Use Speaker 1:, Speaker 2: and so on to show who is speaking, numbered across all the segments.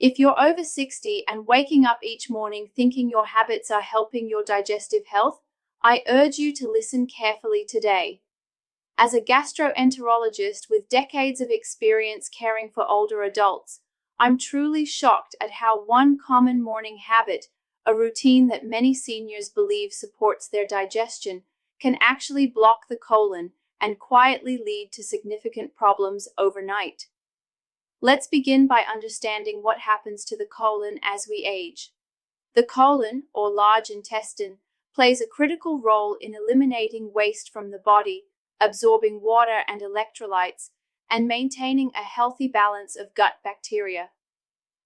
Speaker 1: If you're over 60 and waking up each morning thinking your habits are helping your digestive health, I urge you to listen carefully today. As a gastroenterologist with decades of experience caring for older adults, I'm truly shocked at how one common morning habit, a routine that many seniors believe supports their digestion, can actually block the colon and quietly lead to significant problems overnight. Let's begin by understanding what happens to the colon as we age. The colon, or large intestine, plays a critical role in eliminating waste from the body, absorbing water and electrolytes, and maintaining a healthy balance of gut bacteria.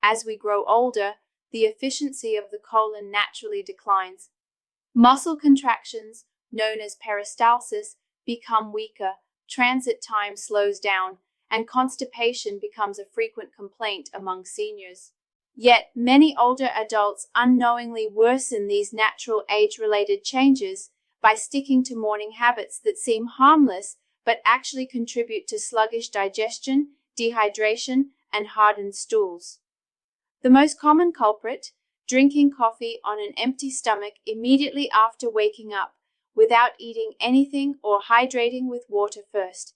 Speaker 1: As we grow older, the efficiency of the colon naturally declines. Muscle contractions, known as peristalsis, become weaker, transit time slows down, and constipation becomes a frequent complaint among seniors. Yet, many older adults unknowingly worsen these natural age-related changes by sticking to morning habits that seem harmless but actually contribute to sluggish digestion, dehydration, and hardened stools. The most common culprit, drinking coffee on an empty stomach immediately after waking up, without eating anything or hydrating with water first.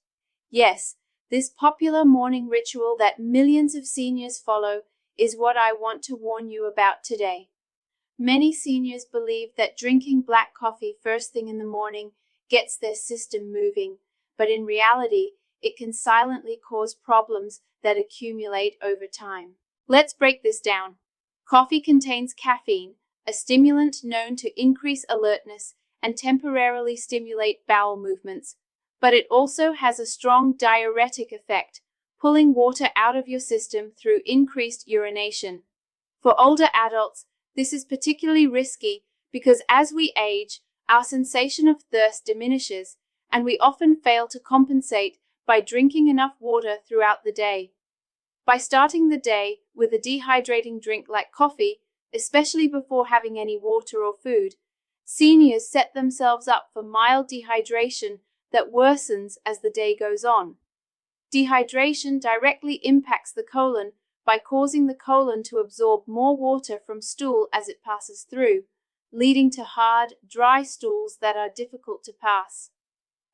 Speaker 1: Yes, this popular morning ritual that millions of seniors follow is what I want to warn you about today. Many seniors believe that drinking black coffee first thing in the morning gets their system moving, but in reality, it can silently cause problems that accumulate over time. Let's break this down. Coffee contains caffeine, a stimulant known to increase alertness and temporarily stimulate bowel movements, but it also has a strong diuretic effect, pulling water out of your system through increased urination. For older adults, this is particularly risky because as we age, our sensation of thirst diminishes, and we often fail to compensate by drinking enough water throughout the day. By starting the day with a dehydrating drink like coffee, especially before having any water or food, seniors set themselves up for mild dehydration that worsens as the day goes on. Dehydration directly impacts the colon by causing the colon to absorb more water from stool as it passes through, leading to hard, dry stools that are difficult to pass.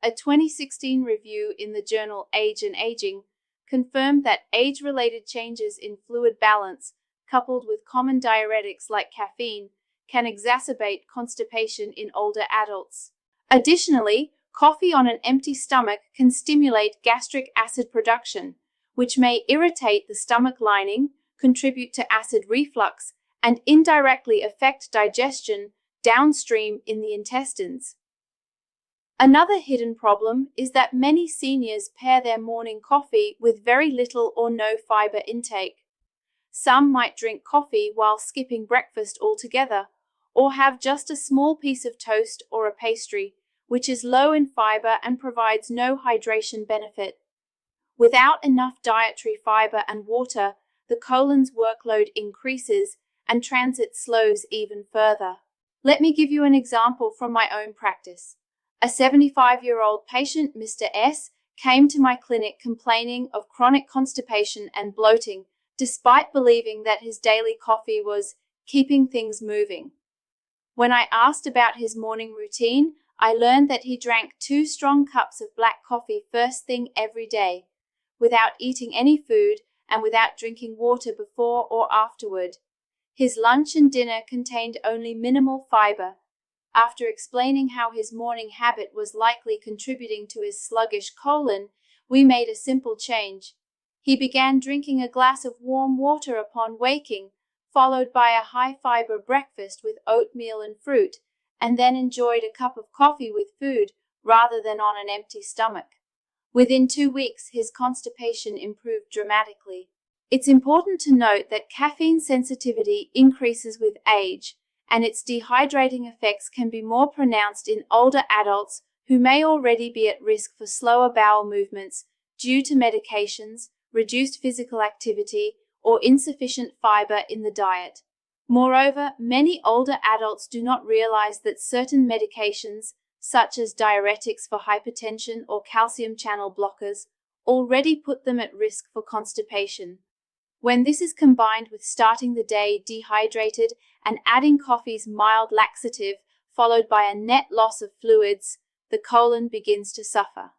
Speaker 1: A 2016 review in the journal Age and Aging confirmed that age-related changes in fluid balance, coupled with common diuretics like caffeine, can exacerbate constipation in older adults. Additionally, coffee on an empty stomach can stimulate gastric acid production, which may irritate the stomach lining, contribute to acid reflux, and indirectly affect digestion downstream in the intestines. Another hidden problem is that many seniors pair their morning coffee with very little or no fiber intake. Some might drink coffee while skipping breakfast altogether, or have just a small piece of toast or a pastry, which is low in fiber and provides no hydration benefit. Without enough dietary fiber and water, the colon's workload increases and transit slows even further. Let me give you an example from my own practice. A 75-year-old patient, Mr. S, came to my clinic complaining of chronic constipation and bloating, despite believing that his daily coffee was keeping things moving. When I asked about his morning routine, I learned that he drank 2 strong cups of black coffee first thing every day, without eating any food and without drinking water before or afterward. His lunch and dinner contained only minimal fiber. After explaining how his morning habit was likely contributing to his sluggish colon, we made a simple change. He began drinking a glass of warm water upon waking, followed by a high-fiber breakfast with oatmeal and fruit, and then enjoyed a cup of coffee with food rather than on an empty stomach. Within 2 weeks, his constipation improved dramatically. It's important to note that caffeine sensitivity increases with age, and its dehydrating effects can be more pronounced in older adults who may already be at risk for slower bowel movements due to medications, reduced physical activity, or insufficient fiber in the diet. Moreover, many older adults do not realize that certain medications, such as diuretics for hypertension or calcium channel blockers, already put them at risk for constipation. When this is combined with starting the day dehydrated and adding coffee's mild laxative, followed by a net loss of fluids, the colon begins to suffer.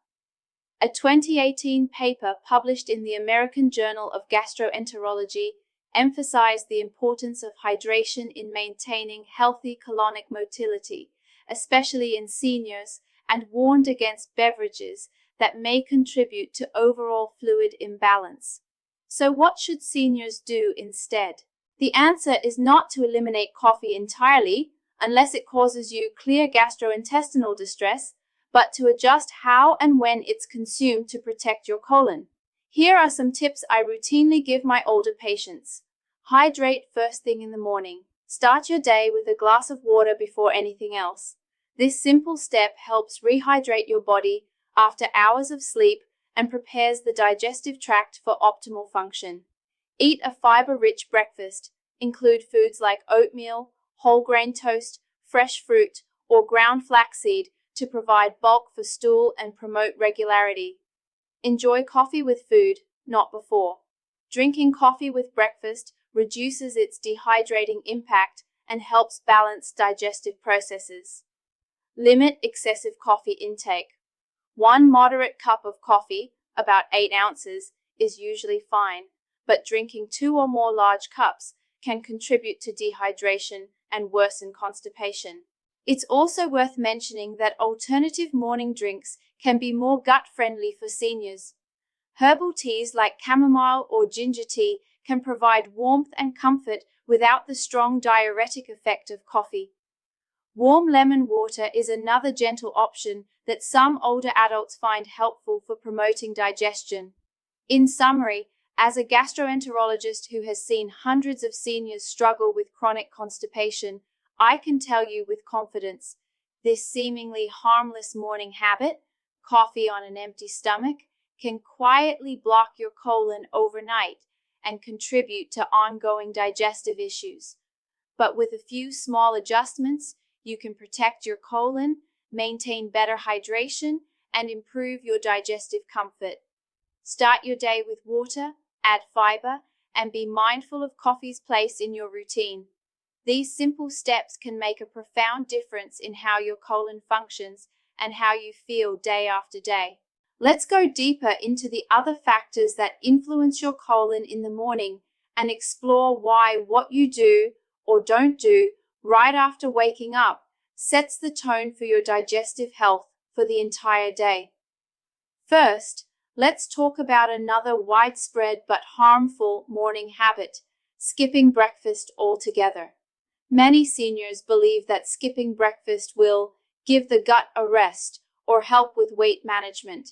Speaker 1: A 2018 paper published in the American Journal of Gastroenterology emphasized the importance of hydration in maintaining healthy colonic motility, especially in seniors, and warned against beverages that may contribute to overall fluid imbalance. So what should seniors do instead? The answer is not to eliminate coffee entirely, unless it causes you clear gastrointestinal distress, but to adjust how and when it's consumed to protect your colon. Here are some tips I routinely give my older patients. Hydrate first thing in the morning. Start your day with a glass of water before anything else. This simple step helps rehydrate your body after hours of sleep and prepares the digestive tract for optimal function. Eat a fiber-rich breakfast. Include foods like oatmeal, whole grain toast, fresh fruit, or ground flaxseed to provide bulk for stool and promote regularity. Enjoy coffee with food, not before. Drinking coffee with breakfast reduces its dehydrating impact and helps balance digestive processes. Limit excessive coffee intake. One moderate cup of coffee, about 8 ounces, is usually fine, but drinking 2 or more large cups can contribute to dehydration and worsen constipation. It's also worth mentioning that alternative morning drinks can be more gut-friendly for seniors. Herbal teas like chamomile or ginger tea can provide warmth and comfort without the strong diuretic effect of coffee. Warm lemon water is another gentle option that some older adults find helpful for promoting digestion. In summary, as a gastroenterologist who has seen hundreds of seniors struggle with chronic constipation, I can tell you with confidence, this seemingly harmless morning habit, coffee on an empty stomach, can quietly block your colon overnight and contribute to ongoing digestive issues. But with a few small adjustments, you can protect your colon, maintain better hydration, and improve your digestive comfort. Start your day with water, add fiber, and be mindful of coffee's place in your routine. These simple steps can make a profound difference in how your colon functions and how you feel day after day. Let's go deeper into the other factors that influence your colon in the morning and explore why what you do or don't do right after waking up sets the tone for your digestive health for the entire day. First, let's talk about another widespread but harmful morning habit, skipping breakfast altogether. Many seniors believe that skipping breakfast will give the gut a rest or help with weight management.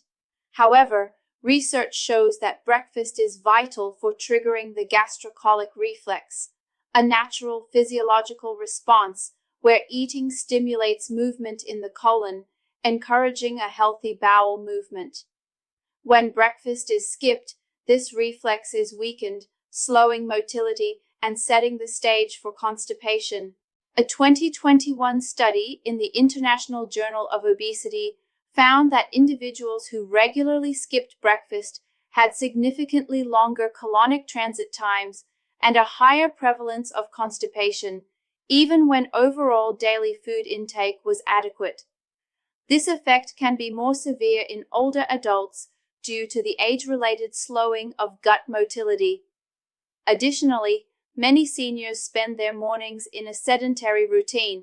Speaker 1: However, research shows that breakfast is vital for triggering the gastrocolic reflex, a natural physiological response where eating stimulates movement in the colon, encouraging a healthy bowel movement. When breakfast is skipped, this reflex is weakened, slowing motility and setting the stage for constipation. A 2021 study in the International Journal of Obesity found that individuals who regularly skipped breakfast had significantly longer colonic transit times and a higher prevalence of constipation, even when overall daily food intake was adequate. This effect can be more severe in older adults due to the age-related slowing of gut motility. Additionally, many seniors spend their mornings in a sedentary routine,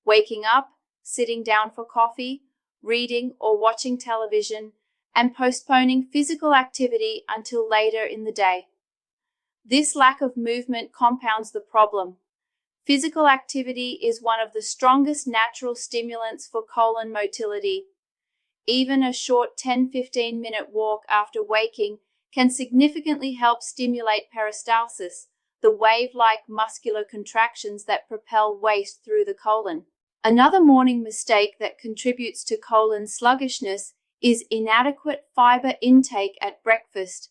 Speaker 1: waking up, sitting down for coffee, reading or watching television, and postponing physical activity until later in the day. This lack of movement compounds the problem. Physical activity is one of the strongest natural stimulants for colon motility. Even a short 10-15 minute walk after waking can significantly help stimulate peristalsis, the wave-like muscular contractions that propel waste through the colon. Another morning mistake that contributes to colon sluggishness is inadequate fiber intake at breakfast.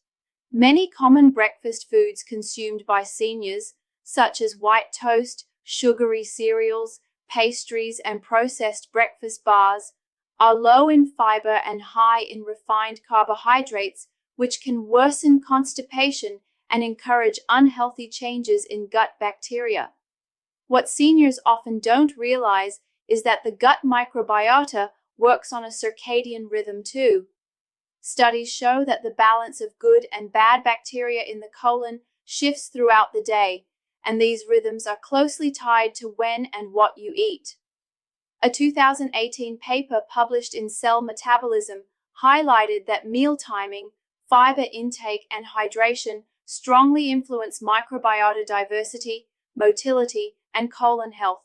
Speaker 1: Many common breakfast foods consumed by seniors, such as white toast, sugary cereals, pastries, and processed breakfast bars, are low in fiber and high in refined carbohydrates, which can worsen constipation and encourage unhealthy changes in gut bacteria. What seniors often don't realize is that the gut microbiota works on a circadian rhythm too. Studies show that the balance of good and bad bacteria in the colon shifts throughout the day, and these rhythms are closely tied to when and what you eat. A 2018 paper published in Cell Metabolism highlighted that meal timing, fiber intake, and hydration strongly influence microbiota diversity, motility, and colon health.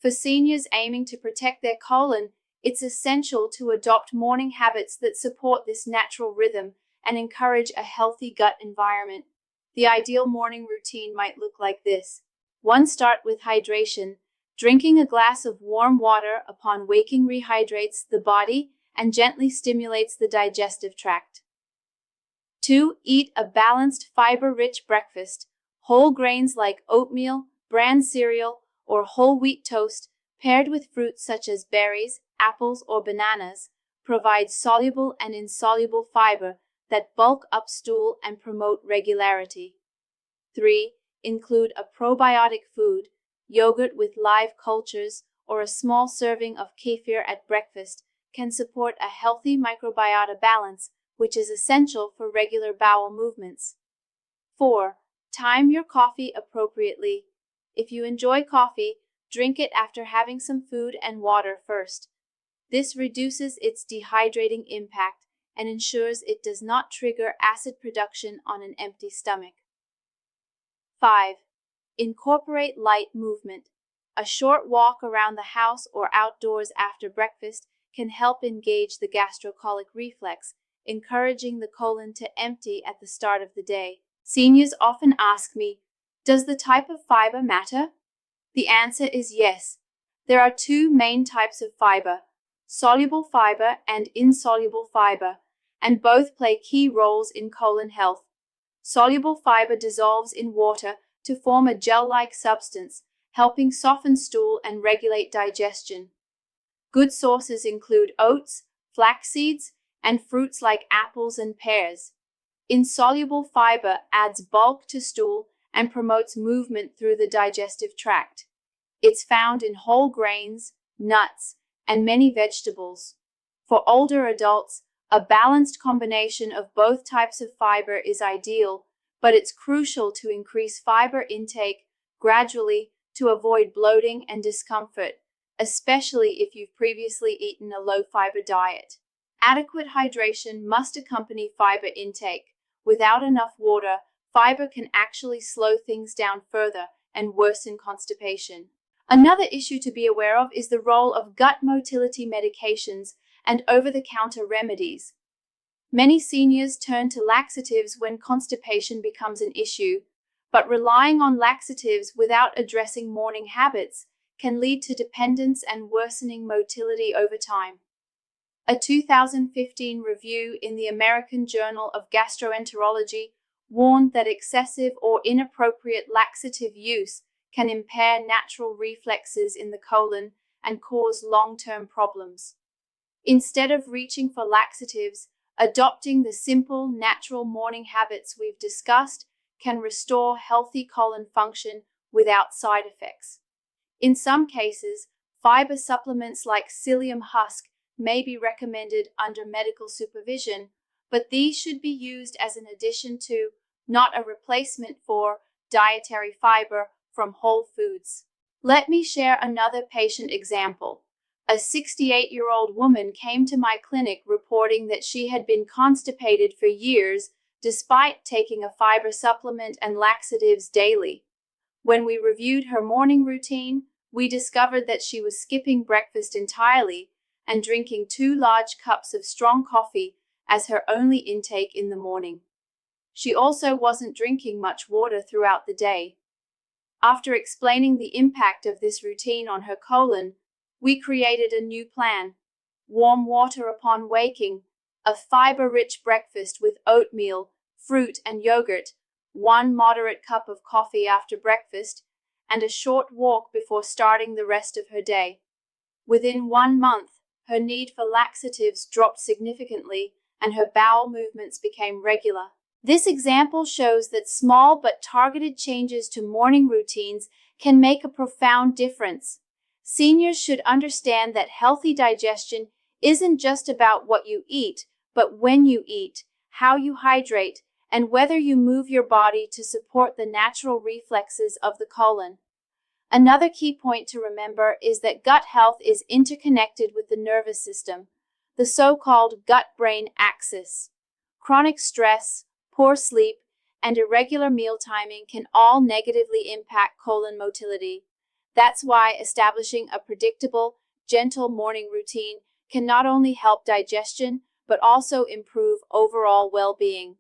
Speaker 1: For seniors aiming to protect their colon, it's essential to adopt morning habits that support this natural rhythm and encourage a healthy gut environment. The ideal morning routine might look like this. 1. Start with hydration. Drinking a glass of warm water upon waking rehydrates the body and gently stimulates the digestive tract. 2. Eat a balanced, fiber-rich breakfast. Whole grains like oatmeal, bran cereal, or whole wheat toast, paired with fruits such as berries, apples, or bananas, provide soluble and insoluble fiber that bulk up stool and promote regularity. 3. Include a probiotic food, yogurt with live cultures, or a small serving of kefir at breakfast can support a healthy microbiota balance, which is essential for regular bowel movements. 4. Time your coffee appropriately. If you enjoy coffee, drink it after having some food and water first. This reduces its dehydrating impact and ensures it does not trigger acid production on an empty stomach. 5. Incorporate light movement. A short walk around the house or outdoors after breakfast can help engage the gastrocolic reflex, encouraging the colon to empty at the start of the day. Seniors often ask me, does the type of fiber matter? The answer is yes. There are two main types of fiber, soluble fiber and insoluble fiber, and both play key roles in colon health. Soluble fiber dissolves in water to form a gel-like substance, helping soften stool and regulate digestion. Good sources include oats, flax seeds, and fruits like apples and pears. Insoluble fiber adds bulk to stool and promotes movement through the digestive tract. It's found in whole grains, nuts, and many vegetables. For older adults, a balanced combination of both types of fiber is ideal, but it's crucial to increase fiber intake gradually to avoid bloating and discomfort, especially if you've previously eaten a low-fiber diet. Adequate hydration must accompany fiber intake. Without enough water, fiber can actually slow things down further and worsen constipation. Another issue to be aware of is the role of gut motility medications and over-the-counter remedies. Many seniors turn to laxatives when constipation becomes an issue, but relying on laxatives without addressing morning habits can lead to dependence and worsening motility over time. A 2015 review in the American Journal of Gastroenterology warned that excessive or inappropriate laxative use can impair natural reflexes in the colon and cause long-term problems. Instead of reaching for laxatives, adopting the simple, natural morning habits we've discussed can restore healthy colon function without side effects. In some cases, fiber supplements like psyllium husk may be recommended under medical supervision, but these should be used as an addition to, not a replacement for, dietary fiber from whole foods. Let me share another patient example. A 68-year-old woman came to my clinic reporting that she had been constipated for years despite taking a fiber supplement and laxatives daily. When we reviewed her morning routine, we discovered that she was skipping breakfast entirely and drinking 2 large cups of strong coffee as her only intake in the morning. She also wasn't drinking much water throughout the day. After explaining the impact of this routine on her colon, we created a new plan: warm water upon waking, a fiber-rich breakfast with oatmeal, fruit, and yogurt, 1 moderate cup of coffee after breakfast, and a short walk before starting the rest of her day. Within 1 month, her need for laxatives dropped significantly and her bowel movements became regular. This example shows that small but targeted changes to morning routines can make a profound difference. Seniors should understand that healthy digestion isn't just about what you eat, but when you eat, how you hydrate, and whether you move your body to support the natural reflexes of the colon. Another key point to remember is that gut health is interconnected with the nervous system, the so-called gut-brain axis. Chronic stress, poor sleep, and irregular meal timing can all negatively impact colon motility. That's why establishing a predictable, gentle morning routine can not only help digestion, but also improve overall well-being.